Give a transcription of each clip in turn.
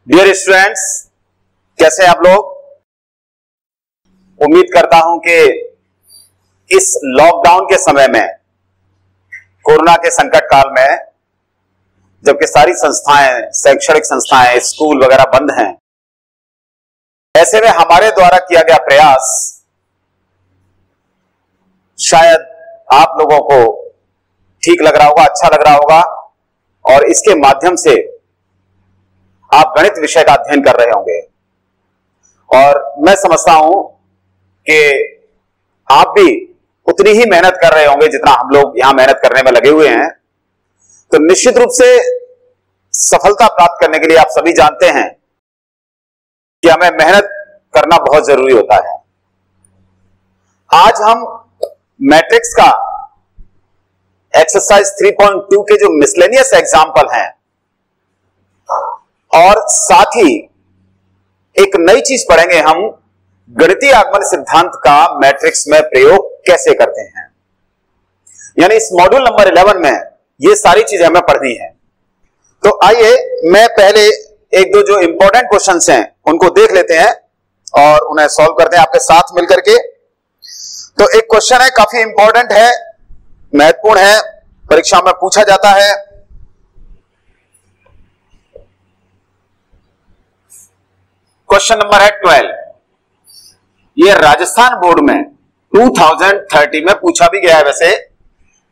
Dear students, कैसे हैं आप लोग। उम्मीद करता हूं कि इस लॉकडाउन के समय में, कोरोना के संकट काल में, जबकि सारी संस्थाएं, शैक्षणिक संस्थाएं, स्कूल वगैरह बंद हैं, ऐसे में हमारे द्वारा किया गया प्रयास शायद आप लोगों को ठीक लग रहा होगा, अच्छा लग रहा होगा, और इसके माध्यम से आप गणित विषय का अध्ययन कर रहे होंगे। और मैं समझता हूं कि आप भी उतनी ही मेहनत कर रहे होंगे जितना हम लोग यहां मेहनत करने में लगे हुए हैं। तो निश्चित रूप से सफलता प्राप्त करने के लिए आप सभी जानते हैं कि हमें मेहनत करना बहुत जरूरी होता है। आज हम मैट्रिक्स का एक्सरसाइज 3.2 के जो मिसलेनियस एग्जाम्पल हैं और साथ ही एक नई चीज पढ़ेंगे, हम गणितीय आगमन सिद्धांत का मैट्रिक्स में प्रयोग कैसे करते हैं। यानी इस मॉड्यूल नंबर 11 में ये सारी चीजें हमें पढ़नी है। तो आइए मैं पहले एक दो जो इंपॉर्टेंट क्वेश्चंस हैं उनको देख लेते हैं और उन्हें सॉल्व करते हैं आपके साथ मिलकर के। तो एक क्वेश्चन है, काफी इंपॉर्टेंट है, महत्वपूर्ण है, परीक्षा में पूछा जाता है। क्वेश्चन नंबर है 12। यह राजस्थान बोर्ड में 2030 में पूछा भी गया है वैसे,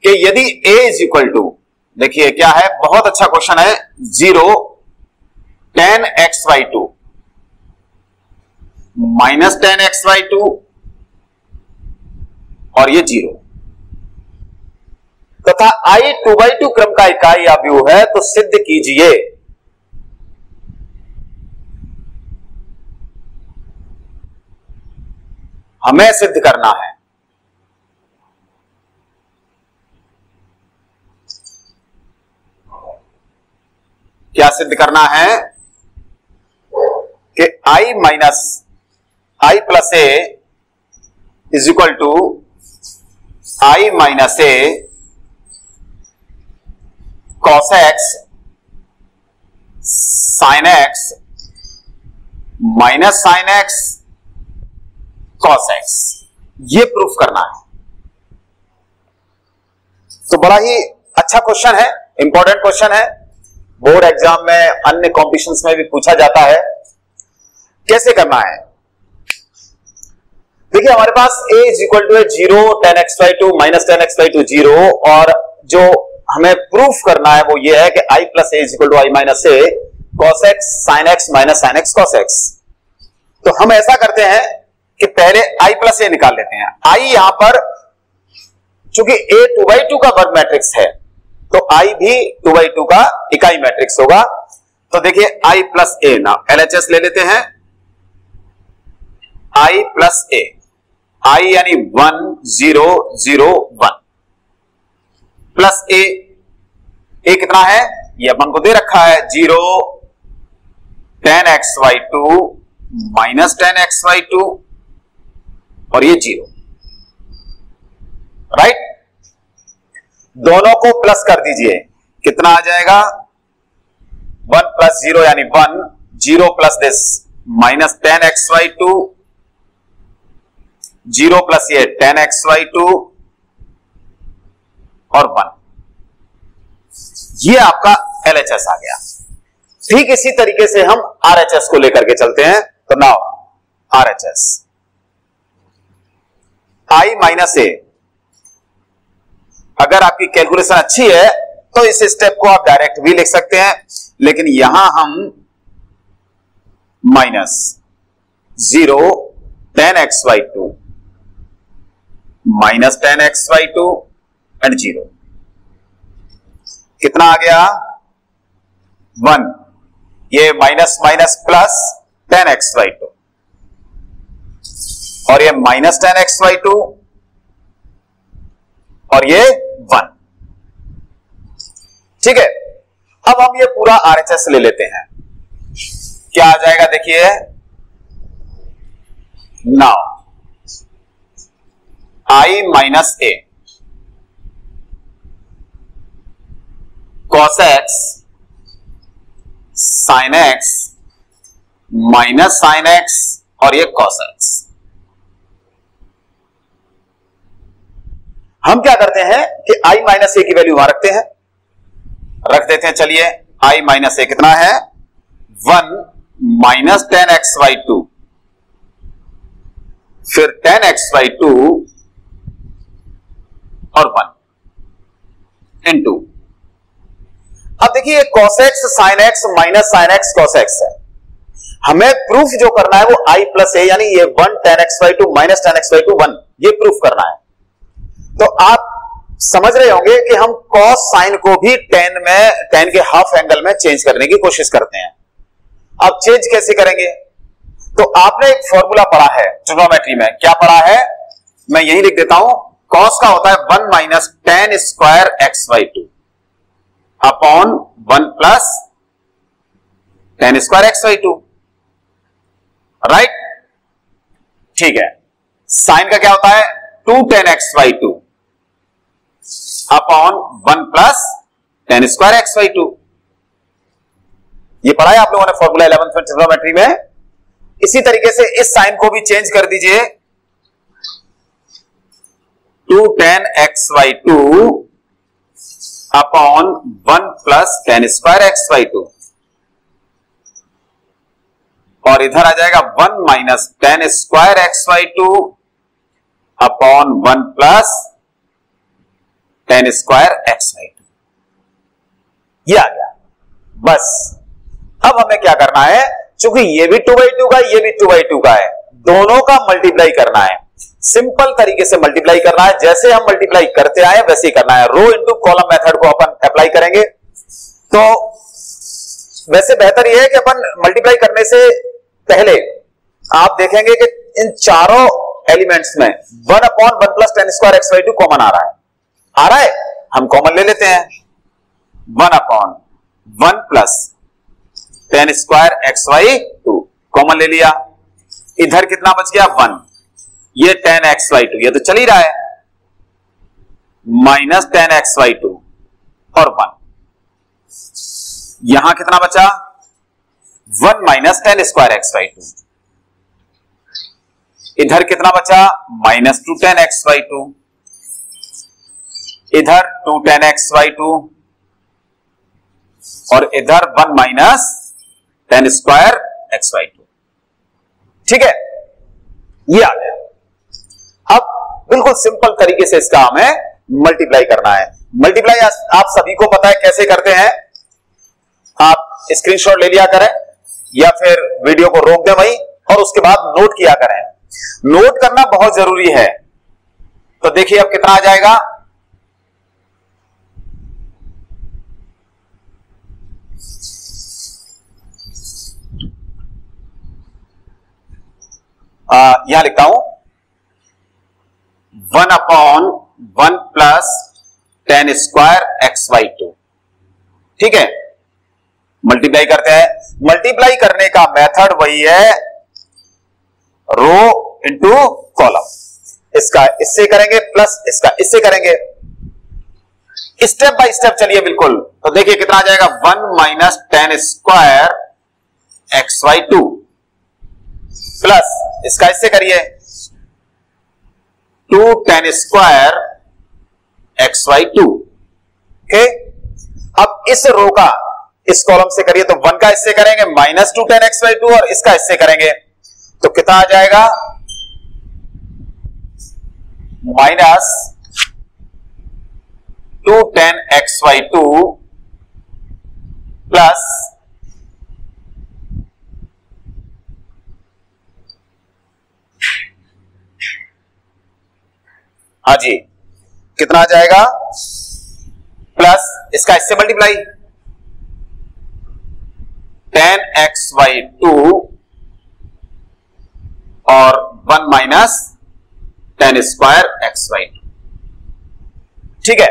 कि यदि a इज इक्वल टू, देखिए क्या है, बहुत अच्छा क्वेश्चन है, 0 10x/2 माइनस 10x/2 और ये 0 तथा i 2/2 क्रम का इकाई अवयव है, तो सिद्ध कीजिए। हमें सिद्ध करना है क्या सिद्ध करना है कि i minus i plus a is equal to i minus a cos x sin x minus sin x cos x, ये प्रूफ करना है। तो बड़ा ही अच्छा क्वेश्चन है, इंपॉर्टेंट क्वेश्चन है, बोर्ड एग्जाम में, अन्य कॉम्पिटिशन्स में भी पूछा जाता है। कैसे करना है, देखिए हमारे पास a is equal to 0 10x/2 minus 10x/2 0, और जो हमें प्रूफ करना है वो ये है कि i plus a is equal to i minus a cos x sin x minus sin x cos x। तो हम ऐसा करते हैं कि पहले i प्लस a निकाल लेते हैं। i यहां पर चूंकि a 2/2 का वर्ग मैट्रिक्स है, तो i भी 2/2 का इकाई मैट्रिक्स होगा। तो देखिए i प्लस a, ना LHS ले लेते हैं, i प्लस a, i यानी 1 0 0 1 प्लस a कितना है, ये अपन को दे रखा है, 0 10x/2 माइनस 10x/2 और ये 0, राइट। दोनों को प्लस कर दीजिए, कितना आ जाएगा, 1 प्लस 0 यानी 1, 0 plus this minus 10x/2, 0 plus ये 10x/2 और 1, ये आपका LHS आ गया। ठीक इसी तरीके से हम RHS को लेकर के चलते हैं। तो now RHS, i minus a, अगर आपकी कैलकुलेशन अच्छी है तो इस स्टेप को आप डायरेक्ट भी लिख सकते हैं, लेकिन यहां हम minus 0 10x/2 minus 10x/2 and 0, कितना आ गया, 1, ये माइनस माइनस प्लस 10x/2 और ये माइनस 10x/2 और ये 1, ठीक है। अब हम ये पूरा RHS ले लेते हैं, क्या आ जाएगा, देखिए now i minus a cos x sin x minus sine x और ये कॉस एक्स। हम क्या करते हैं कि i माइनस ए की वैल्यू वहां रखते हैं, रख देते हैं। चलिए i माइनस ए कितना है, 1 माइनस 10x/2, फिर 10x/2 और 1 इंटू। अब देखिए cos x sin x minus sin x cos x है। हमें प्रूफ जो करना है वो i प्लस ए, यानी ये 1 10x/2 माइनस 10x/2 1, ये प्रूफ करना है। तो आप समझ रहे होंगे कि हम cos sin को भी tan के हाफ एंगल में चेंज करने की कोशिश करते हैं। अब चेंज कैसे करेंगे? तो आपने एक फॉर्मूला पढ़ा है ट्रिग्नोमेट्री में, क्या पढ़ा है, मैं यही लिख देता हूं। cos का होता है 1 minus tan square x/2 upon 1 plus tan square x/2, right? ठीक है। साइन का क्या होता है, 2 tan x/2 upon 1 plus tan square x/2। ये पढ़ा है आप लोगों ने फॉर्मूला 11th में ट्रिग्नोमेट्री में। इसी तरीके से इस साइन को भी चेंज कर दीजिए, 2 tan x/2 upon 1 plus tan square x/2, और इधर आ जाएगा 1 minus tan square x/2 upon 1 plus tan square x/2। ये आ गया। बस अब हमें क्या करना है, चूंकि ये भी 2/2 का, ये भी 2/2 का है, दोनों का मल्टीप्लाई करना है। सिंपल तरीके से मल्टीप्लाई करना है, जैसे हम मल्टीप्लाई करते आए वैसे ही करना है। रो इंटू कॉलम मेथड को अपन अप्लाई करेंगे। तो वैसे बेहतर यह है कि अपन मल्टीप्लाई करने से पहले आप देखेंगे कि इन चारों एलिमेंट्स में 1 upon 1 plus tan square x/2 common आ रहा है, हम कॉमन ले लेते हैं। 1 upon 1 plus tan square x/2 common ले लिया। इधर कितना बच गया, 1, ये tan x/2 ये तो चल ही रहा है, माइनस tan x/2 और 1। यहां कितना बचा, 1 माइनस tan स्क्वायर x/2। इधर कितना बचा, माइनस 2 tan x/2, इधर 2 tan x/2 और इधर 1 माइनस tan स्क्वायर x/2। ठीक है, ये आ गया। अब बिल्कुल सिंपल तरीके से इसका हमें मल्टीप्लाई करना है। मल्टीप्लाई आप सभी को पता है कैसे करते हैं, आप स्क्रीनशॉट ले लिया करें या फिर वीडियो को रोक दें वहीं, और उसके बाद नोट किया करें। नोट करना बहुत जरूरी है। तो देखिए अब कितना आ जाएगा, यहां लिखता हूं 1 upon 1 plus tan square x/2। ठीक है, मल्टीप्लाई करते हैं। मल्टीप्लाई करने का मेथड वही है, रो इंटू कॉलम। इसका इससे करेंगे प्लस इसका इससे करेंगे, स्टेप बाय स्टेप चलिए बिल्कुल। तो देखिए कितना आ जाएगा, 1 minus tan square x/2 plus इसका इससे करिए 2 tan स्क्वायर x/2। ओके, अब इस रो का इस कॉलम से करिए, तो 1 का इससे करेंगे माइनस 2 tan x/2 और इसका इससे करेंगे, तो कितना आ जाएगा, माइनस 2 tan x/2 प्लस हाँ जी कितना आ जाएगा, प्लस इसका इससे मल्टीप्लाई tan x/2 और 1 माइनस tan स्क्वायर x/2। ठीक है,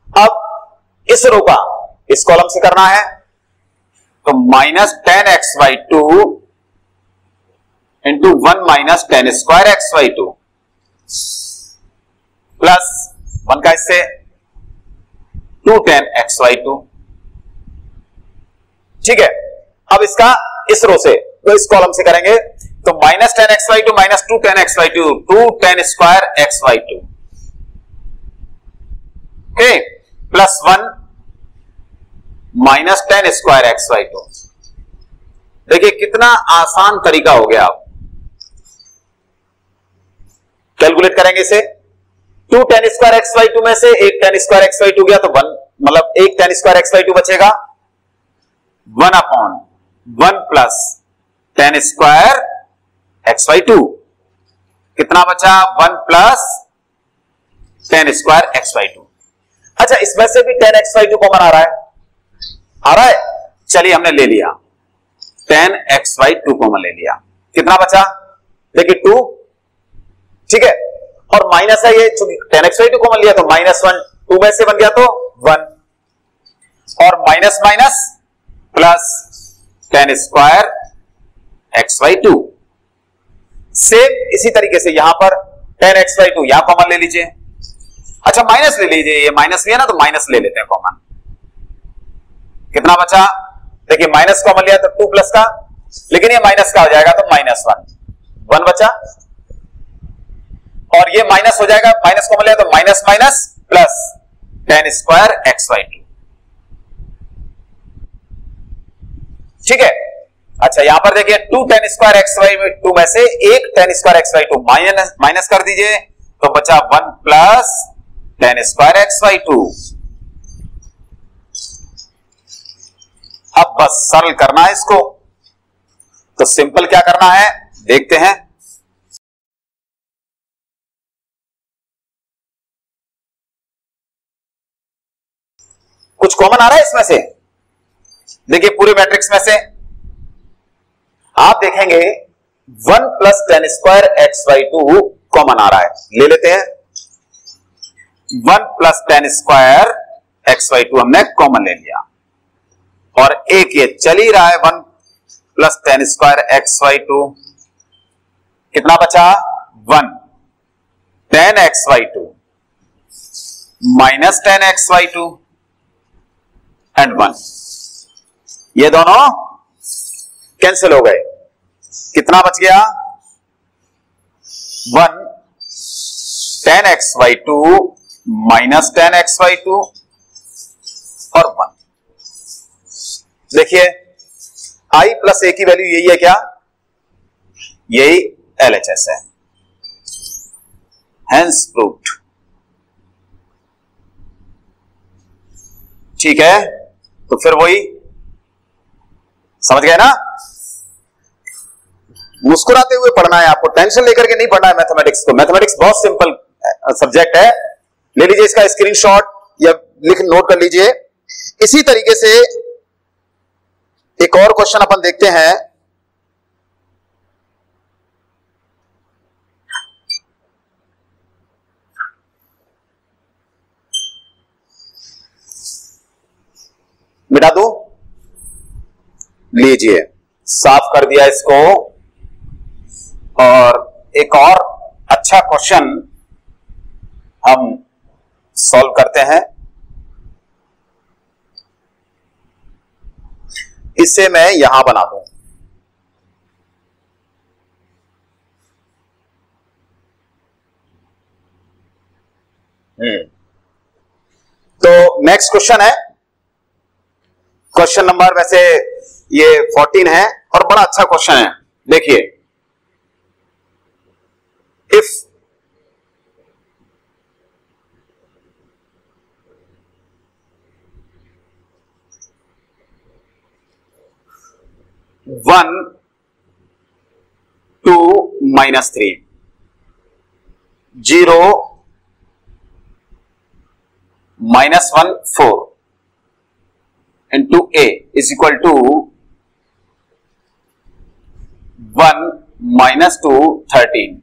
अब इस रो का इस कॉलम से करना है, तो minus tan x/2 into 1 minus tan square x/2 plus 1 का इससे 2 tan x/2। ठीक है, अब इसका इस रो से तो इस कॉलम से करेंगे तो minus 10x/2 minus 2 10x/2 2 10 square x/2 okay plus 1 minus 10 square x/2। देखिए कितना आसान तरीका हो गया। आप कैलकुलेट करेंगे इसे 2 10 स्क्वायर x/2 में से एक 10 स्क्वायर x/2 गया तो 1 मतलब एक 10 स्क्वायर x/2 बचेगा 1/1 प्लस 10 स्क्वायर x/2 कितना बचा 1 प्लस 10 स्क्वायर x/2। अच्छा इसमें से भी 10x/2 कॉमन आ रहा है चलिए हमने ले लिया 10x/2 कॉमन ले लिया कितना बचा देखिए 2 ठीक है और माइनस है ये 10x/2 कॉमन लिया तो -1 2 में से बन गया तो 1 और minus minus plus 10 square x/2। Same इसी तरीके से यहां पर 10x/2 यहां कॉमन ले लीजिए। अच्छा माइनस ले लीजिए ये माइनस भी है ना तो माइनस ले लेते हैं कॉमन कितना बचा देखिए माइनस कॉमन लिया तो 2 प्लस का लेकिन ये माइनस का हो जाएगा तो -1 बचा और ये माइनस हो जाएगा माइनस कॉमन लिया तो minus minus plus 10 square x/2 ठीक है। अच्छा यहां पर देखिए 2 10 स्क्वायर x/2 में से एक 10 स्क्वायर x/2 माइनस कर दीजिए तो बचा 1 प्लस 10 स्क्वायर x/2। अब बस सरल करना है इसको तो सिंपल क्या करना है देखते हैं। कुछ कॉमन आ रहा है इसमें से देखिए पूरे मैट्रिक्स में से आप देखेंगे 1 प्लस 10 स्क्वायर x/2 कॉमन आ रहा है ले लेते हैं 1 प्लस 10 स्क्वायर x/2 हमने कॉमन ले लिया और एक ये चल ही रहा है 1 प्लस 10 स्क्वायर x/2 कितना बचा 1 10x/2 माइनस 10x/2 एंड 1 ये दोनों कैंसिल हो गए कितना बच गया 1 10x/2 माइनस 10x/2 और 1। देखिए i प्लस a की वैल्यू यही है क्या यही LHS है हेंस प्रूव्ड ठीक है। तो फिर वही समझ गए ना मुस्कुराते हुए पढ़ना है आपको टेंशन लेकर के नहीं पढ़ना है मैथमेटिक्स को। मैथमेटिक्स बहुत सिंपल सब्जेक्ट है ले लीजिए इसका स्क्रीनशॉट या लिख नोट कर लीजिए। इसी तरीके से एक और क्वेश्चन अपन देखते हैं मिटा दो लीजिए साफ कर दिया इसको और एक और अच्छा क्वेश्चन हम सॉल्व करते हैं। इसे मैं यहां बना दूं तो नेक्स्ट क्वेश्चन है क्वेश्चन नंबर वैसे ये 14 है और बड़ा अच्छा क्वेश्चन है। देखिए if one 2 -3 0 -1 4 into a is equal to 1 -2 13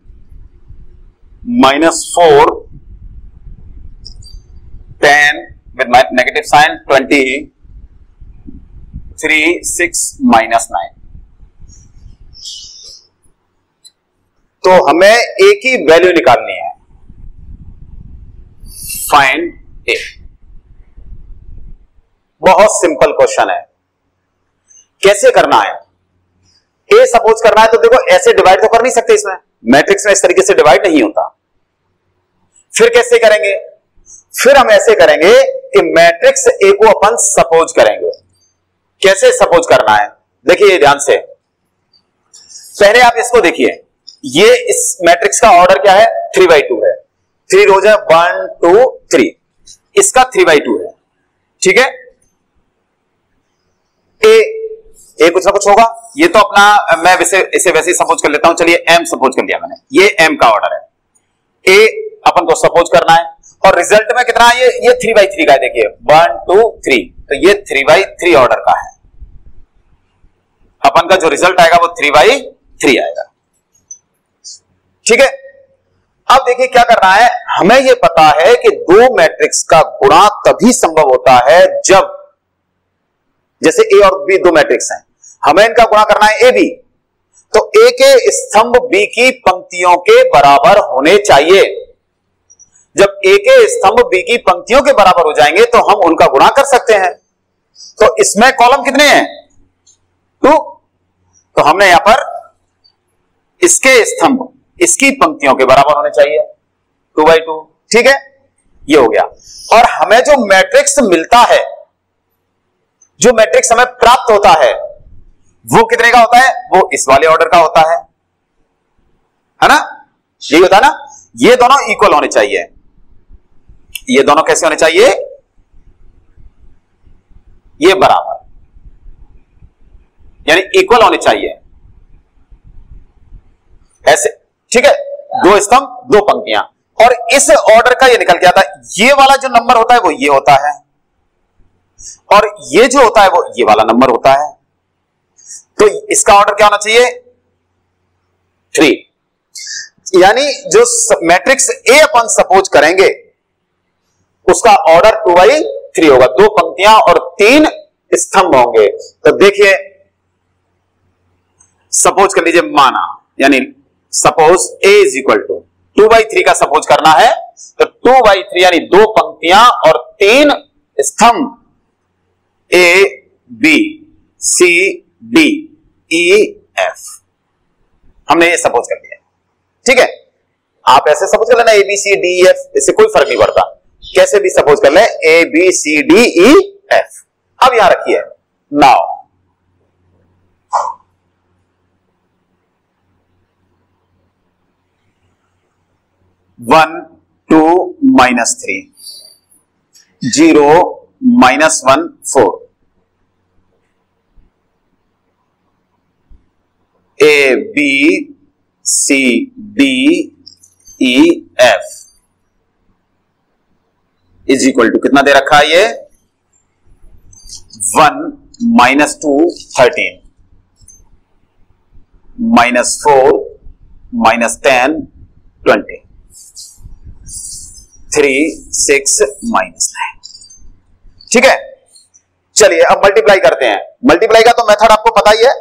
-4 10 with my negative sign 20 3 6 -9। तो हमें a की वैल्यू निकालनी है फाइंड a। बहुत सिंपल क्वेश्चन है कैसे करना है ए सपोज करना है तो देखो ऐसे डिवाइड तो कर नहीं सकते, इसमें मैट्रिक्स में इस तरीके से डिवाइड नहीं होता। फिर कैसे करेंगे? फिर हम ऐसे करेंगे कि मैट्रिक्स ए को अपन सपोज करेंगे। कैसे सपोज करना है देखिए ध्यान से, पहले आप इसको देखिए, ये इस मैट्रिक्स का ऑर्डर क्या है? 3/2 है। 3 रोज है, 1 2 3, इसका 3/2 है। ठीक है, ए कुछ ना कुछ होगा, ये तो अपना मैं इसे वैसे ही सपोज कर लेता हूं। चलिए एम सपोज कर लिया मैंने, ये एम का ऑर्डर है। ए अपन को सपोज करना है और रिजल्ट में कितना है? ये 3/3 का है। देखिए 1 2 3, तो ये 3/3 ऑर्डर का है। अपन का जो रिजल्ट आएगा वो 3/3 आएगा। ठीक है, अब देखिए क्या करना है, हमें यह पता है कि दो मैट्रिक्स का गुणा तभी संभव होता है जब, जैसे ए और बी दो मैट्रिक्स हैं, हमें इनका गुणा करना है ए बी, तो ए के स्तंभ बी की पंक्तियों के बराबर होने चाहिए। जब ए के स्तंभ बी की पंक्तियों के बराबर हो जाएंगे तो हम उनका गुणा कर सकते हैं। तो इसमें कॉलम कितने हैं? 2, तो हमने यहां पर इसके स्तंभ इसकी पंक्तियों के बराबर होने चाहिए, 2/2। ठीक है, ये हो गया। और हमें जो मैट्रिक्स मिलता है, जो मैट्रिक्स हमें प्राप्त होता है, वो कितने का होता है? वो इस वाले ऑर्डर का होता है ना? यही होता है ना? ये दोनों इक्वल होने चाहिए। ये दोनों कैसे होने चाहिए? ये बराबर, यानी इक्वल होने चाहिए ऐसे। ठीक है, दो स्तंभ दो पंक्तियां, और इस ऑर्डर का ये निकल के आता है, ये वाला जो नंबर होता है वो ये होता है, और ये जो होता है वो ये वाला नंबर होता है। तो इसका ऑर्डर क्या होना चाहिए? 3। यानी जो मैट्रिक्स ए अपन सपोज करेंगे उसका ऑर्डर 2/3 होगा। दो पंक्तियां और 3 स्तंभ होंगे। तो देखिए सपोज कर लीजिए, माना, यानी suppose A is equal to 2/3 का सपोज करना है, तो 2/3 यानी दो पंक्तियां और 3 स्तंभ, A B C D E F, हमने ये सपोज कर लिया। ठीक है, आप ऐसे सपोज कर लेना A B C D E F, इससे कोई फर्क नहीं पड़ता, कैसे भी सपोज कर ले, A B C D E F. अब यहां रखिए, now 1 2 -3 0 -1 4, A B C D E F is equal to कितना दे रखा है? ये 1 -2 13 -4 -10 20 3 6 -9। ठीक है, चलिए अब मल्टीप्लाई करते हैं। मल्टीप्लाई का तो मेथड आपको पता ही है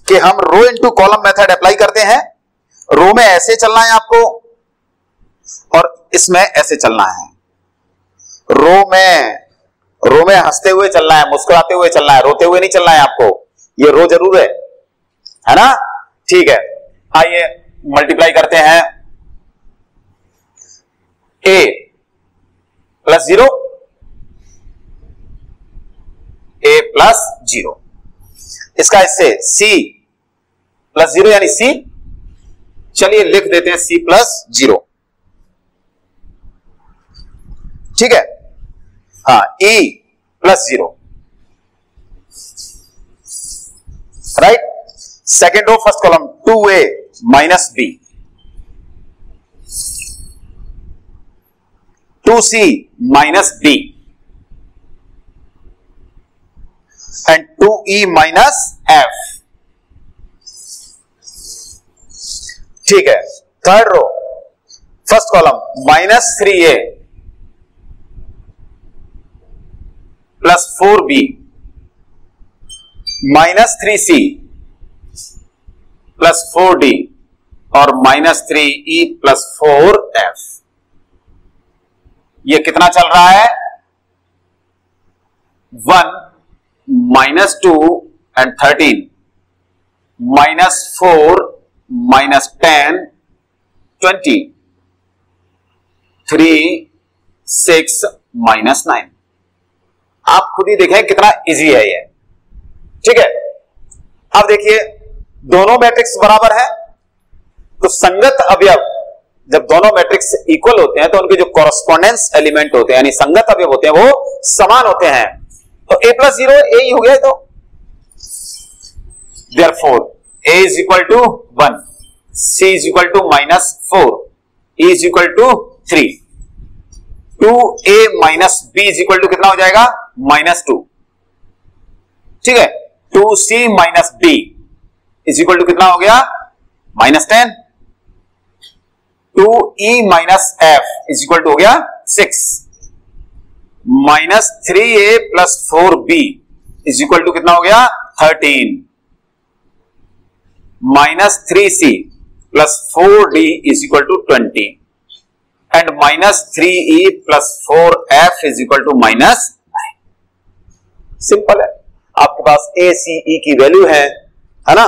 कि हम रो इनटू कॉलम मेथड अप्लाई करते हैं। रो में ऐसे चलना है आपको और इसमें ऐसे चलना है। रो में हंसते हुए चलना है, मुस्कुराते हुए चलना है, रोते हुए नहीं चलना है आपको। ये रो जरूर है ना? ठीक है, आइए मल्टीप्लाई करते हैं। a + 0, a + 0, इसका इससे c + 0 यानी c, चलिए लिख देते हैं c + 0। ठीक है, हाँ, e + 0, right. Second row first column 2a - b, 2c - d and 2e - f। ठीक है, third row first column -3a + 4b -3c + 4d और -3e + 4f। ये कितना चल रहा है? 1 -2 and 13 -4 -10 20 3 6 -9। आप खुद ही देखें कितना इजी है ये। ठीक है, अब देखिए दोनों मैट्रिक्स बराबर है, तो संगत अवयव जब दोनों मैट्रिक्स इक्वल होते हैं तो उनके जो कॉरस्पॉन्डेंस एलिमेंट होते हैं यानी संगत अवयव होते हैं वो समान होते हैं। तो a + 0 a ही हो गया। तो therefore a is equal to 1, c is equal to -4, e is equal to 3, 2a minus b is equal to कितना हो जाएगा -2। ठीक है, 2c minus b is equal to कितना हो गया -10, 2e minus f is equal to हो गया 6, -3a plus 4b is equal to कितना हो गया 13, -3c plus 4d is equal to 20 and -3e plus 4f is equal to -9। Simple है, आपके पास a c e की वैल्यू है ना।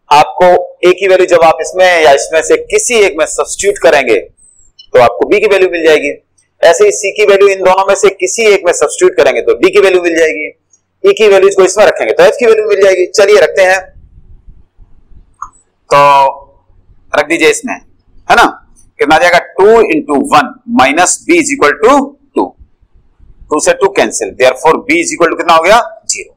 आपको a की वैल्यू जब आप इसमें या इसमें से किसी एक में सब्स्टिट्यूट करेंगे तो आपको b की वैल्यू मिल जाएगी। ऐसे ही c की वैल्यू इन दोनों में से किसी एक में सब्स्टिट्यूट करेंगे तो d की वैल्यू मिल जाएगी। e की वैल्यूज को इसमें रखेंगे तो f की वैल्यू मिल जाएगी। चलिए रखते हैं, तो रख दीजिए इसमें, है ना। कितना आ जाएगा 2 into 1 minus b is equal to 2, 2 से 2 cancel, therefore b is equal to कितना हो गया 0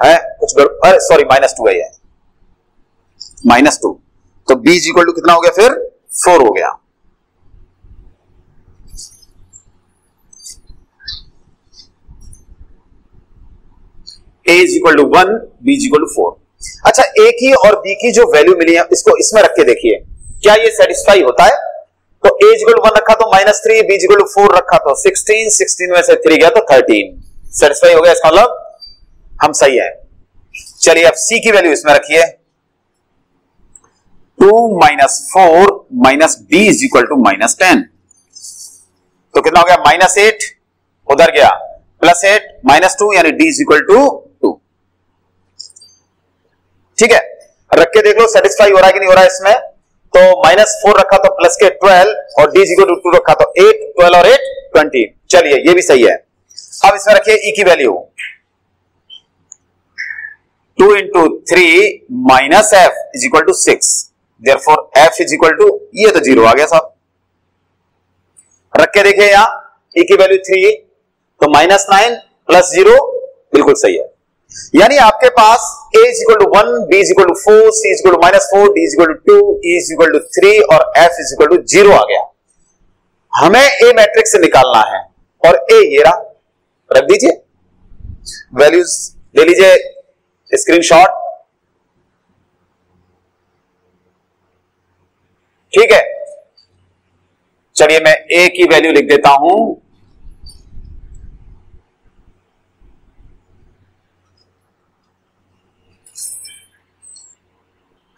है। कुछ सॉरी -2 है ये, -2, तो b is equal to कितना हो गया फिर 4 हो गया। a is equal to 1, b is equal to 4। अच्छा, a की और b की जो वैल्यू मिली है इसको इसमें रख के देखिए क्या ये सेटिस्फाई होता है। तो a is equal to 1 रखा तो -3, b is equal to 4 रखा तो 16, 16 में से 3 गया तो 13, सेटिस्फाई हो गया। इसका मतलब हम सही है। चलिए अब c की वैल्यू इसमें रखिए, 2 - 4 - b is equal to -10, तो कितना हो गया -8, उधर गया +8 -2 यानी d is equal to 2। ठीक है, रख के देख लो सेटिस्फाई हो रहा है कि नहीं हो रहा है इसमें। तो -4 रखा तो प्लस के 12 और d is equal to 2 रखा तो 8, 12 और 8 20। चलिए ये भी सही है। अब इसमें रखिए e की value, 2 into 3 minus f is equal to 6, therefore f is equal to, ये तो 0 आ गया साहब। रख के देखिए यहां e की वैल्यू 3 तो -9 + 0 बिल्कुल सही है। यानी आपके पास a is equal to 1, b is equal to 4, c is equal to -4, d is equal to 2, e is equal to 3 और f is equal to 0 आ गया। हमें a मैट्रिक्स से निकालना है और a ये रहा, रख दीजिए, वैल्यूज ले लीजिए स्क्रीनशॉट। ठीक है, चलिए मैं a की वैल्यू लिख देता हूं,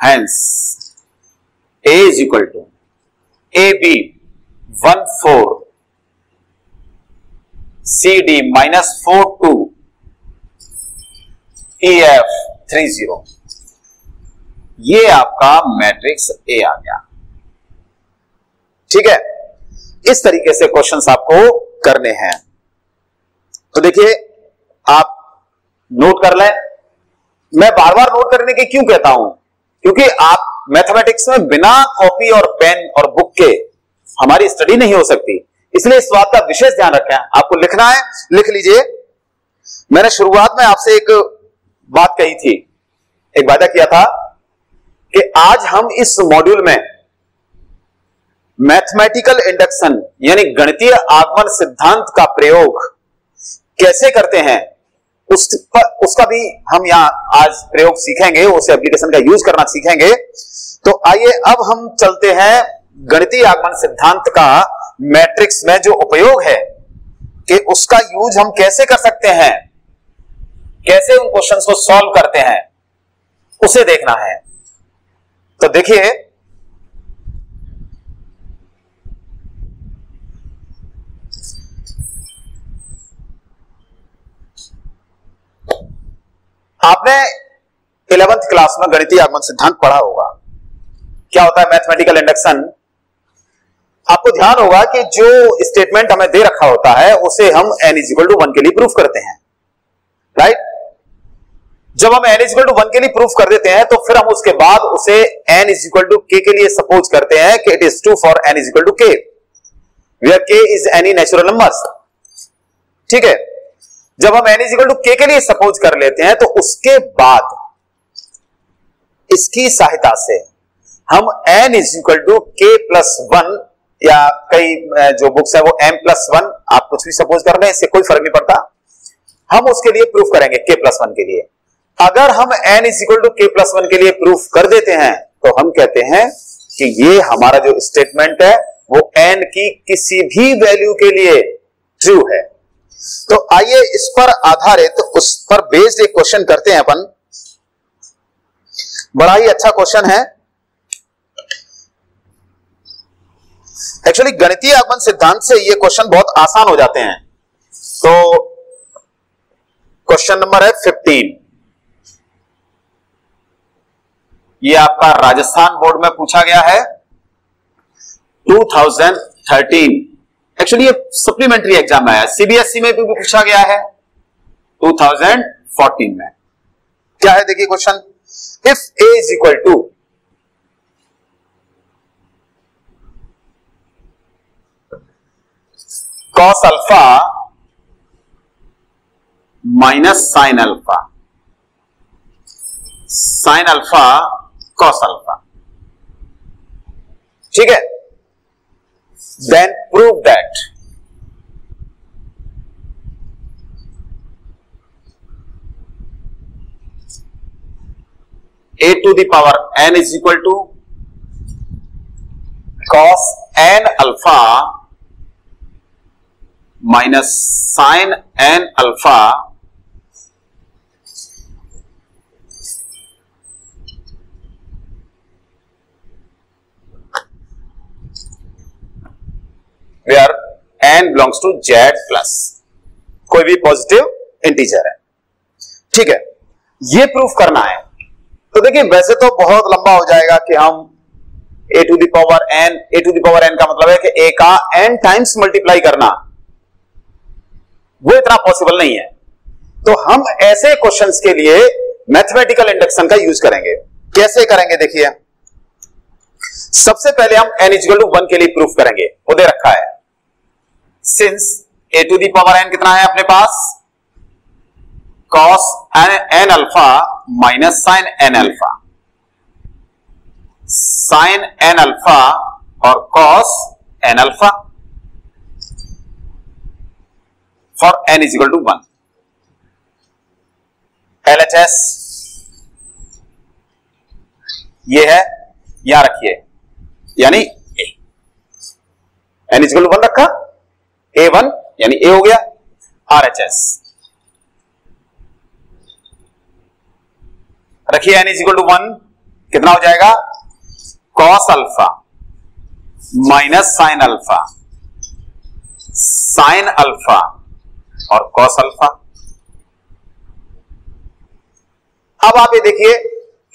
hence a is equal to ab 1 4 cd -4 2 ef 3 0। ये आपका मैट्रिक्स ए आ गया। ठीक है, इस तरीके से क्वेश्चंस आपको करने हैं। तो देखिए आप नोट कर लें। मैं बार बार नोट करने के क्यों कहता हूं, क्योंकि आप मैथमेटिक्स में बिना कॉपी और पेन और बुक के हमारी स्टडी नहीं हो सकती, इसलिए इस बात का विशेष ध्यान रखें। आपको लिखना है, लिख लीजिए। मैंने शुरुआत में आपसे एक बात कही थी, एक वादा किया था कि आज हम इस मॉड्यूल में मैथमेटिकल इंडक्शन यानी गणितीय आगमन सिद्धांत का प्रयोग कैसे करते हैं उसका भी हम यहां आज प्रयोग सीखेंगे, उस एप्लीकेशन का यूज करना सीखेंगे। तो आइए अब हम चलते हैं गणितीय आगमन सिद्धांत का मैट्रिक्स में जो उपयोग है कि उसका यूज हम कैसे कर सकते हैं, कैसे उन क्वेश्चंस को सॉल्व करते हैं, उसे देखना है। तो देखिए आपने 11th क्लास में गणितीय आगमन सिद्धांत पढ़ा होगा। क्या होता है मैथमेटिकल इंडक्शन? आपको ध्यान होगा कि जो स्टेटमेंट हमें दे रखा होता है उसे हम n = 1 के लिए प्रूफ करते हैं, राइट? जब हम n = 1 के लिए प्रूफ कर देते हैं तो फिर हम उसके बाद उसे n = k के लिए सपोज करते हैं कि it is true for n = k, where k is any natural numbers. ठीक है, जब हम n = k के लिए सपोज कर लेते हैं तो उसके बाद इसकी सहायता से हम n = k+1 या कई जो बुक्स है वो m+1, आप कुछ भी सपोज कर लें, इससे कोई फर्क नहीं पड़ता, हम उसके लिए प्रूफ करेंगे k+1 के लिए। अगर हम n = k+1 के लिए प्रूफ कर देते हैं तो हम कहते हैं कि ये हमारा जो स्टेटमेंट है वो n की किसी भी वैल्यू के लिए ट्रू है। तो आइए इस पर आधारित उस पर बेस्ड एक क्वेश्चन करते हैं अपन। बड़ा ही अच्छा क्वेश्चन है। एक्चुअली गणितीय आगमन सिद्धांत से ये क्वेश्चन बहुत आसान हो जाते हैं। तो क्वेश्चन नंबर है 15। ये आपका राजस्थान बोर्ड में पूछा गया है 2013। एक्चुअली ये सप्लीमेंट्री एग्जाम में आया, सीबीएसई में भी पूछा गया है 2014 में। क्या है देखिए question, if a is equal to cos alpha minus sine alpha, sine alpha cos alpha, ठीक है, then prove that a to the power n is equal to cos n alpha minus sin n alpha where n belongs to z plus कोई भी positive integer है। ठीक है, ये proof करना है। तो देखिए वैसे तो बहुत लंबा हो जाएगा कि हम a to the power n का मतलब है कि a का n टाइम्स मल्टीप्लाई करना, वो इतना पॉसिबल नहीं है। तो हम ऐसे क्वेश्चंस के लिए मैथमेटिकल इंडक्शन का यूज करेंगे। कैसे करेंगे देखिए, सबसे पहले हम n = 1 के लिए प्रूफ करेंगे। वो दे रखा है, since a to the power n कितना है अपने पास, cos n alpha minus sine n alpha, sine n alpha और cos n alpha for n = 1। LHS ये है, यहां रखिए, यानी a, n = 1 रखा, a1 यानी a हो गया। RHS रखिए, n = 1 कितना हो जाएगा, cos alpha minus sine alpha, sine alpha और cos अल्फा। अब आप ये देखिए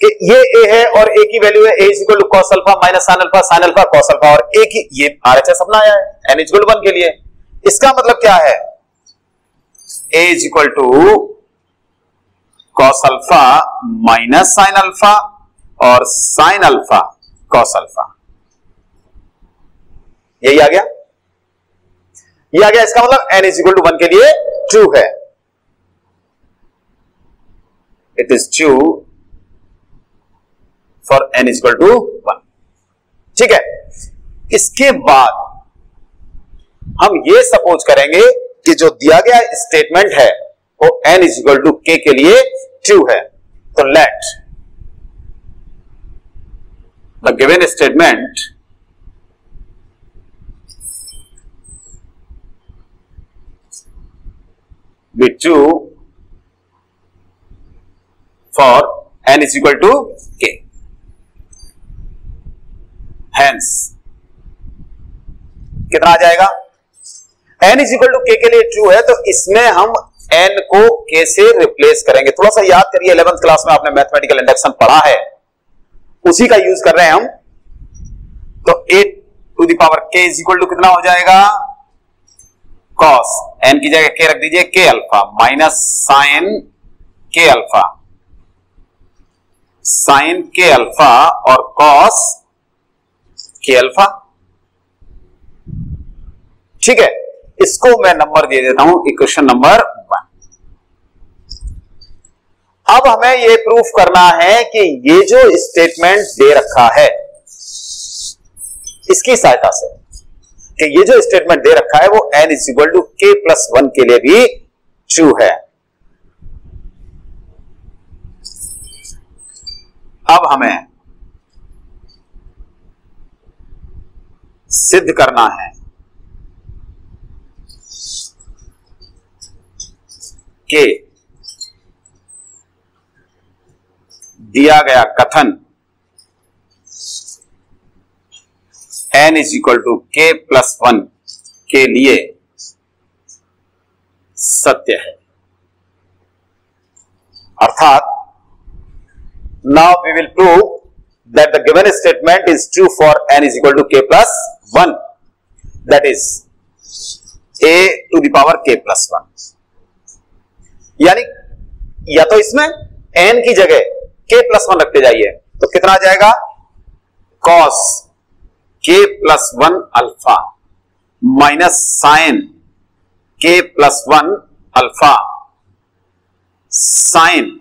कि ये a है और a की वैल्यू है a = cos alpha minus sine alpha, sine alpha cos alpha, और a की ये RHS अपना आया है n = 1 के लिए। इसका मतलब क्या है, a = cos alpha minus sine alpha और साइन अल्फा cos अल्फा। यही आ गया, ये आ गया। इसका मतलब n = 1 के लिए ट्रू है, it is true for n = 1। ठीक है, इसके बाद हम ये सपोज करेंगे कि जो दिया गया स्टेटमेंट है वो n = k के लिए ट्रू है। तो let the given statement be true for n = k। Hence कितना आ जाएगा, n = k के लिए ट्रू है, तो इसमें हम n को k से रिप्लेस करेंगे। थोड़ा सा याद करिए, 11th क्लास में आपने मैथमेटिकल इंडक्शन पढ़ा है, उसी का यूज कर रहे हैं हम। तो a to the power k is equal to कितना हो जाएगा, cos n की जगह k रख दीजिए, k alpha minus sine k alpha, sine k alpha और cos k अल्फा। ठीक है, इसको मैं नंबर दे देता हूं इक्वेशन नंबर 1। अब हमें यह प्रूफ करना है कि ये जो स्टेटमेंट दे रखा है इसकी सहायता से, कि ये जो स्टेटमेंट दे रखा है वो n is equal to k plus 1 के लिए भी ट्रू है। अब हमें सिद्ध करना है कि दिया गया कथन n is equal to k plus 1 के लिए सत्य है। अर्थात now we will prove that the given statement is true for n is equal to k plus 1, that is a to the power k plus 1। यानी या तो इसमें n की जगह k प्लस 1 रखते जाइए तो कितना आ जाएगा, cos k plus 1 alpha minus sine k plus 1 alpha, sine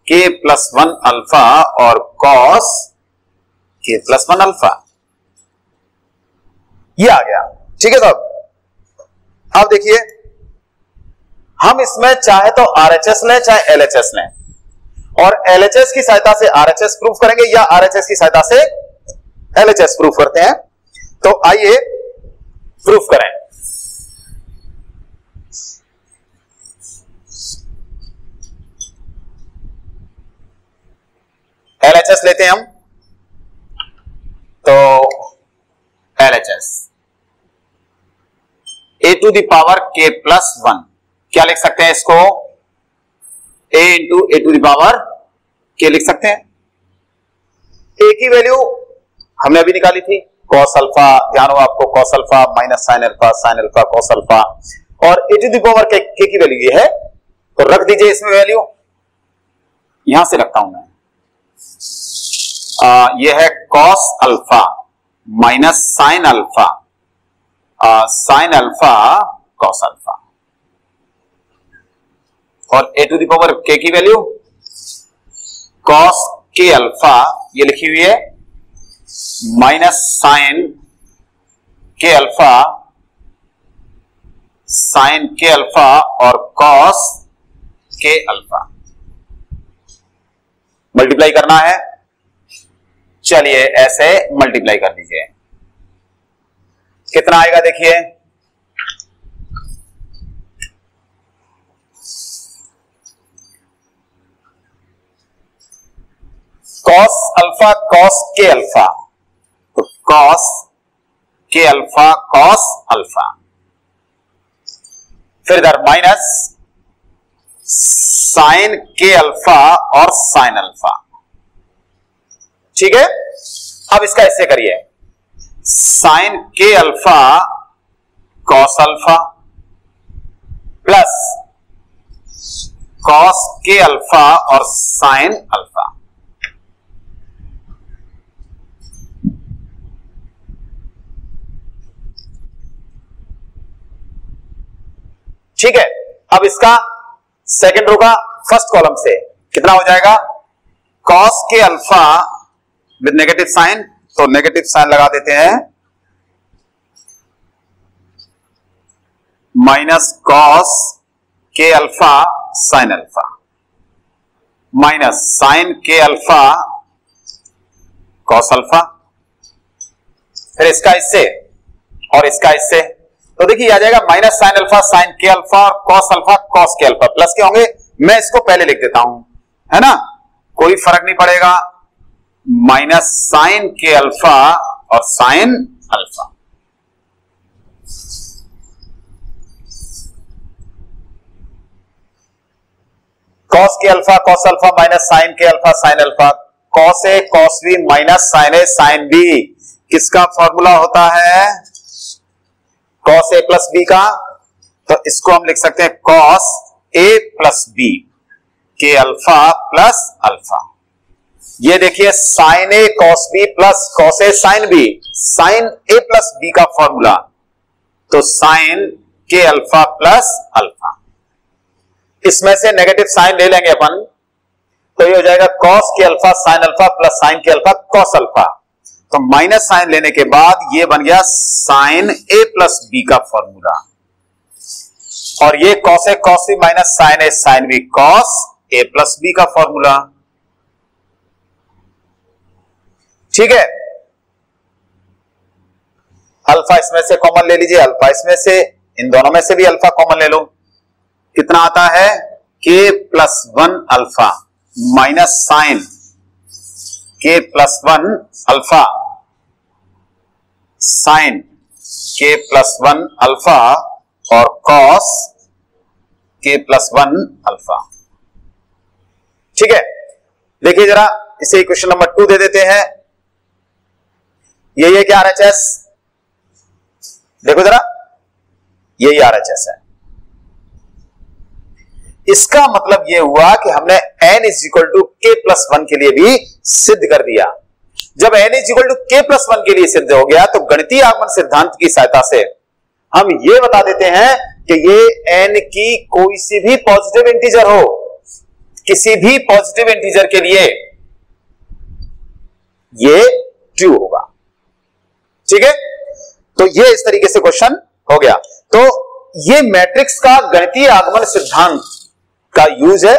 k plus 1 alpha और cos k प्लस 1 अल्फा। ये आ गया। ठीक है साहब, अब देखिए हम इसमें चाहे तो RHS लें चाहे LHS लें, और LHS की सहायता से RHS प्रूफ करेंगे या RHS की सहायता से LHS प्रूफ करते हैं। तो आइए प्रूफ करें। LHS लेते हैं हम, तो LHS a to the power k plus 1, क्या लिख सकते हैं इसको, a into A to the power k लिख सकते हैं। a की वैल्यू हमने अभी निकाली थी, cos अल्फा, ध्यान हो आपको, cos alpha minus sine alpha cos alpha, और a to the power k की वैल्यू ये है, तो रख दीजिए इसमें वैल्यू, यहां से रखता हूं मैं, ये है cos alpha minus sine alpha cos alpha, और a to the power k की वैल्यू cos k अल्फा ये लिखी हुई है, माइनस साइन k अल्फा और cos k अल्फा। मल्टीप्लाई करना है, चलिए ऐसे मल्टीप्लाई कर दीजिए, कितना आएगा देखिए, cos alpha cos k alpha, तो cos k alpha cos alpha, फिर इधर माइनस साइन k अल्फा और साइन अल्फा। ठीक है, अब इसका ऐसे करिए, sine k alpha cos alpha plus cos k alpha और साइन अल्फा। ठीक है, अब इसका सेकंड रो का फर्स्ट कॉलम से कितना हो जाएगा, cos k alpha with negative sign, तो नेगेटिव साइन लगा देते हैं, minus cos k alpha sine alpha minus sine k alpha cos alpha, फिर इसका इससे और इसका इससे, तो देखिए आ जाएगा minus sine alpha sine k alpha और cos alpha cos k alpha, plus के होंगे, मैं इसको पहले लिख देता हूं, है ना, कोई फर्क नहीं पड़ेगा, माइनस साइन k अल्फा और साइन अल्फा। कॉस के अल्फा माइनस साइन के alpha sine alpha, cos A cos B minus sign A sine B किसका फॉर्मूला होता है? कॉस ए प्लस बी का। तो इसको हम लिख सकते हैं कॉस ए प्लस बी के अल्फा प्लस अल्फा। ये देखिए sign A cos B plus cos A sine B, sign A plus B का फॉर्मूला, तो साइन के अल्फा प्लस अल्फा। इसमें से नेगेटिव साइन ले लेंगे अपन, तो ये हो जाएगा कॉस के alpha sine alpha plus sign के अल्फा कॉस अल्फा। तो माइनस साइन लेने के बाद ये बन गया साइन ए प्लस बी का फॉर्मूला, और ये cos A cos B minus sign A sine B cos A plus B का फॉर्मूला। ठीक है, अल्फा इसमें से कॉमन ले लीजिए, अल्फा इसमें से, इन दोनों में से भी अल्फा कॉमन ले लो। कितना आता है? K plus one alpha minus sine K plus one alpha sine K plus one alpha और cos K plus one alpha. ठीक है, देखिए जरा इसे इक्वेशन नंबर 2 दे देते हैं। यही है क्या RHS? देखो जरा, यही RHS है। इसका मतलब यह हुआ कि हमने n इज इक्वल टू के प्लस वन के लिए भी सिद्ध कर दिया। जब n इज इक्वल टू के प्लस वन के लिए सिद्ध हो गया तो गणितीय आगमन सिद्धांत की सहायता से हम ये बता देते हैं कि ये n की कोई सी भी पॉजिटिव इंटीजर हो, किसी भी पॉजिटिव इंटीजर के लिए ये ट्रू होगा। ठीक है, तो ये इस तरीके से क्वेश्चन हो गया। तो ये मैट्रिक्स का गणितीय आगमन सिद्धांत का यूज है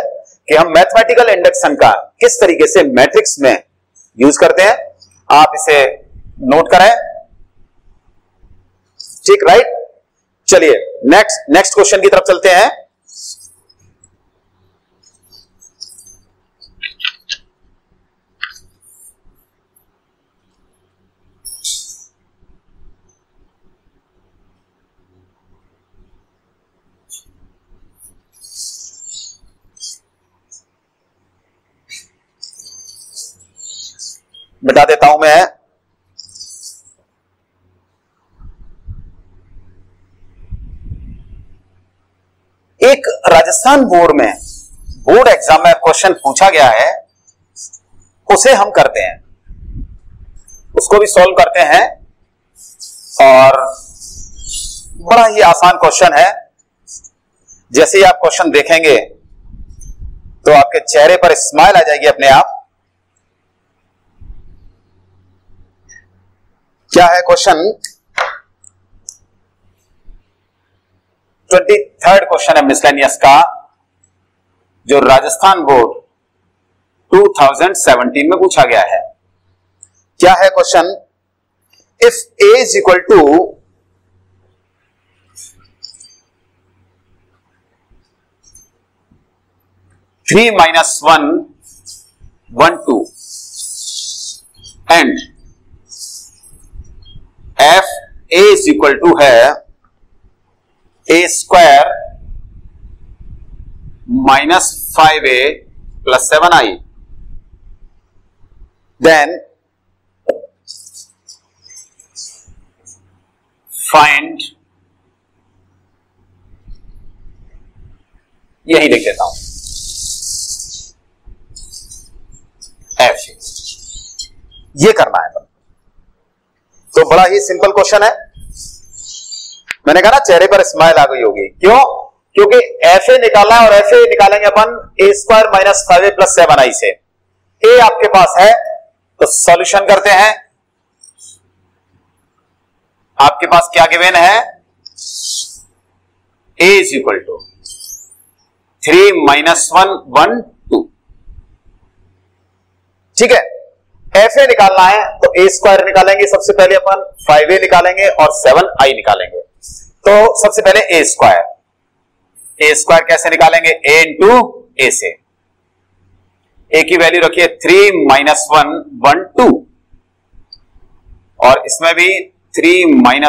कि हम मैथमेटिकल इंडक्शन का किस तरीके से मैट्रिक्स में यूज करते हैं। आप इसे नोट करें। ठीक, राइट। चलिए नेक्स्ट क्वेश्चन की तरफ चलते हैं। बता देता हूं मैं। एक राजस्थान बोर्ड एग्जाम में क्वेश्चन पूछा गया है, उसे हम करते हैं, उसको भी सॉल्व करते हैं, और बड़ा ही आसान क्वेश्चन है। जैसे ही आप क्वेश्चन देखेंगे तो आपके चेहरे पर स्माइल आ जाएगी अपने आप। क्या है क्वेश्चन? 23rd क्वेश्चन है मिसलेनियस का, जो राजस्थान बोर्ड 2017 में पूछा गया है। क्या है question? If A is equal to 3 - 1 1 2 and F A is equal to है A square -5a + 7i, then find, यही लिख देता हूं, एफ। ये करना है। तो बड़ा ही सिंपल क्वेश्चन है। मैंने कहा ना चेहरे पर स्माइल आ गई होगी। क्यों? क्योंकि एफ ए निकाला है, और एफ ए निकालेंगे अपन ए स्क्वायर -5a + 7i से। ए आपके पास है तो सॉल्यूशन करते हैं। आपके पास क्या गिवन है? ए इज इक्वल टू 3 - 1 1 2। ठीक है, एफ ए निकालना है तो ए स्क्वायर निकालेंगे सबसे पहले अपन, 5a निकालेंगे और 7i निकालेंगे। तो सबसे पहले ए स्क्वायर कैसे निकालेंगे? a इंटू ए से। ए की वैल्यू रखिए 3 - 1 1 2, और इसमें भी 3 - 1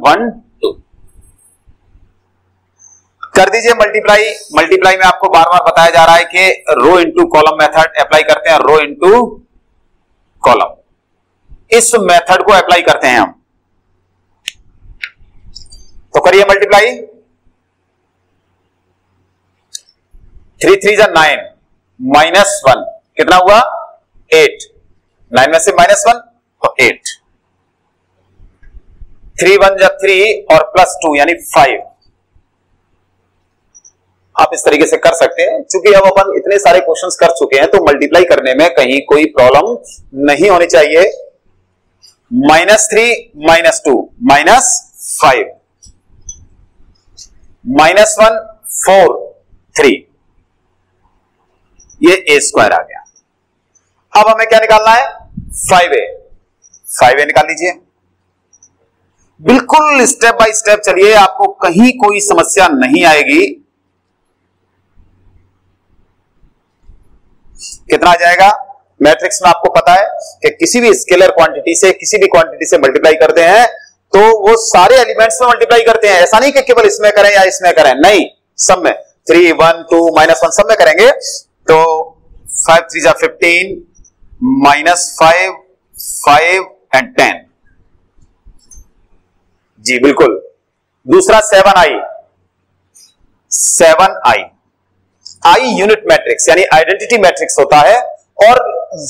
1 2। कर दीजिए मल्टीप्लाई। मल्टीप्लाई में आपको बार बार बताया जा रहा है कि rho into column method apply करते हैं, रो इंटू कॉलम, इस मेथड को अप्लाई करते हैं हम। तो करिए मल्टीप्लाई, 3 3 जा 9 -1 कितना हुआ 8, 9 में से -1 तो 8, 3 1 जा 3 और +2 यानी 5। आप इस तरीके से कर सकते हैं। चूंकि अब अपन इतने सारे क्वेश्चंस कर चुके हैं तो मल्टीप्लाई करने में कहीं कोई प्रॉब्लम नहीं होनी चाहिए। -3 -2 -5 -1 4 3, ये a² आ गया। अब हमें क्या निकालना है 5a निकाल लीजिए। बिल्कुल स्टेप बाय स्टेप चलिए, आपको कहीं कोई समस्या नहीं आएगी। कितना आ जाएगा मैट्रिक्स में आपको पता है कि किसी भी स्केलर क्वांटिटी से किसी भी क्वांटिटी से मल्टीप्लाई करते हैं तो वो सारे एलिमेंट्स में मल्टीप्लाई करते हैं। ऐसा नहीं कि केवल इसमें करें या इसमें करें, नहीं, सब में 3 1 2 -1 सब में करेंगे। तो 5 3 जा 15 -5 5 एंड 10 जी बिल्कुल। दूसरा 7i आई यूनिट मैट्रिक्स यानी आइडेंटिटी मैट्रिक्स होता है और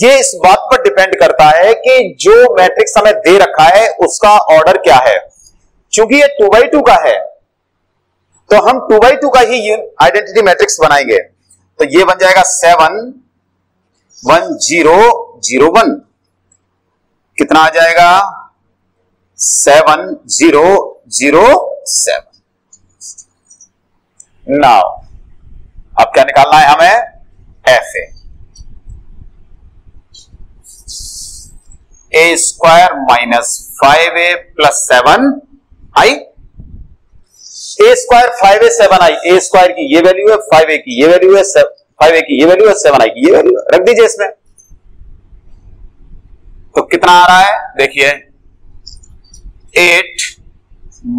ये इस बात पर डिपेंड करता है कि जो मैट्रिक्स हमें दे रखा है उसका ऑर्डर क्या है। चूंकि ये 2x2 का है तो हम 2x2 का ही आइडेंटिटी मैट्रिक्स बनाएंगे। तो ये बन जाएगा 7 1 0 0 1, कितना आ जाएगा 7 0 0 7। नाउ अब क्या निकालना है हमें fa, a² -5a + 7i, a² 5a 7i, a² की ये वैल्यू है, 5a की ये वैल्यू है, 5a की ये वैल्यू है, 7i की ये वैल्यू है, रख दीजिए इसमें। तो कितना आ रहा है देखिए 8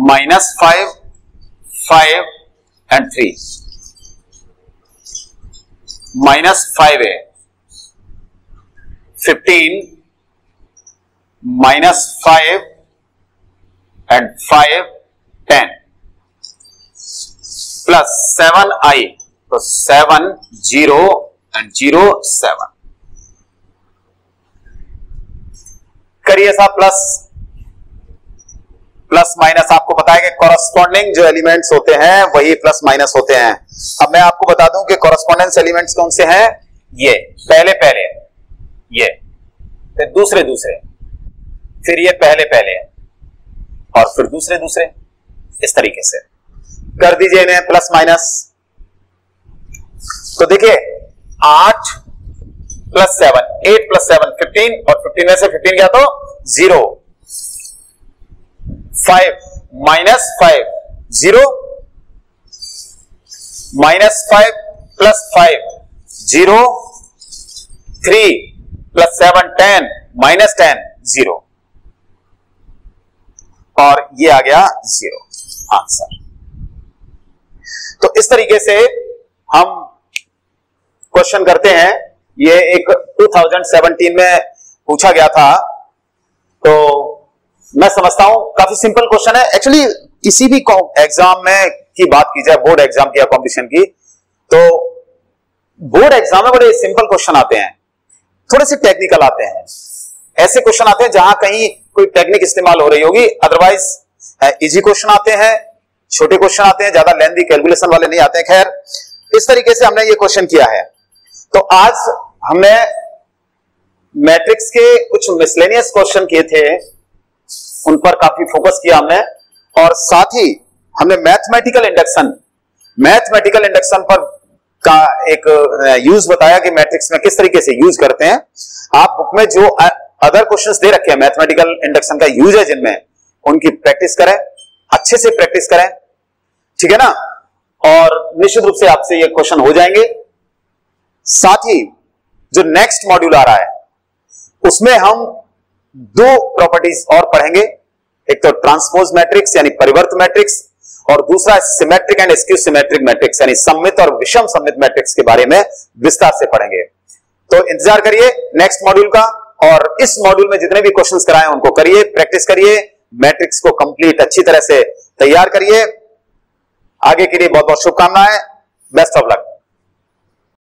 -5 5 and 3 -5a 15 -5 and 5 10 plus 7i, तो 7 0 एंड 0 7। करिए साहब प्लस माइनस आपको पता है कि कॉरस्पॉन्डिंग जो एलिमेंट्स होते हैं वही प्लस माइनस होते हैं। अब मैं आपको बता दूं कि कॉरस्पॉन्डेंस एलिमेंट्स कौन से हैं, ये पहले ये, फिर दूसरे फिर ये पहले और फिर दूसरे, इस तरीके से कर दीजिए इन्हें प्लस माइनस। तो देखिए 8 + 7 8 + 7 15 और 15 में से 15 गया तो 0, 5 -5 0, -5 + 5 0, 3 + 7 10 -10 0, और ये आ गया 0 आंसर। तो इस तरीके से हम क्वेश्चन करते हैं। ये एक 2017 में पूछा गया था, तो मैं समझता हूं काफी सिंपल क्वेश्चन है। एक्चुअली किसी भी एग्जाम में की बात की जाए, बोर्ड एग्जाम की या कॉम्पिटिशन की, तो बोर्ड एग्जाम में बड़े सिंपल क्वेश्चन आते हैं, थोड़े से टेक्निकल आते हैं। ऐसे क्वेश्चन आते हैं जहां कहीं कोई टेक्निक इस्तेमाल हो रही होगी, अदरवाइज इजी क्वेश्चन आते हैं, छोटे क्वेश्चन आते हैं, ज्यादा लेंथी कैलकुलेशन वाले नहीं आते हैं। खैर, इस तरीके से हमने ये क्वेश्चन किया है। तो आज हमने मैट्रिक्स के कुछ मिसलेनियस क्वेश्चन किए थे, उन पर काफी फोकस किया हमने, और साथ ही हमने मैथमेटिकल इंडक्शन पर का एक यूज बताया कि मैट्रिक्स में किस तरीके से यूज करते हैं। आप बुक में जो अदर क्वेश्चंस दे रखे हैं मैथमेटिकल इंडक्शन का यूज है जिनमें, उनकी प्रैक्टिस करें, अच्छे से प्रैक्टिस करें, ठीक है ना, और निश्चित रूप से आपसे ये क्वेश्चन हो जाएंगे। साथ ही जो नेक्स्ट मॉड्यूल आ रहा है उसमें हम 2 प्रॉपर्टीज और पढ़ेंगे, एक तो ट्रांसपोज मैट्रिक्स यानी परिवर्त मैट्रिक्स, और दूसरा symmetric and skew symmetric matrix यानी सममित और विषम सममित मैट्रिक्स के बारे में विस्तार से पढ़ेंगे। तो इंतजार करिए नेक्स्ट मॉड्यूल का, और इस मॉड्यूल में जितने भी क्वेश्चंस कराए उनको करिए, प्रैक्टिस करिए, मैट्रिक्स को कंप्लीट अच्छी तरह से तैयार करिए। आगे के लिए बहुत बहुत शुभकामनाएं, बेस्ट ऑफ लक।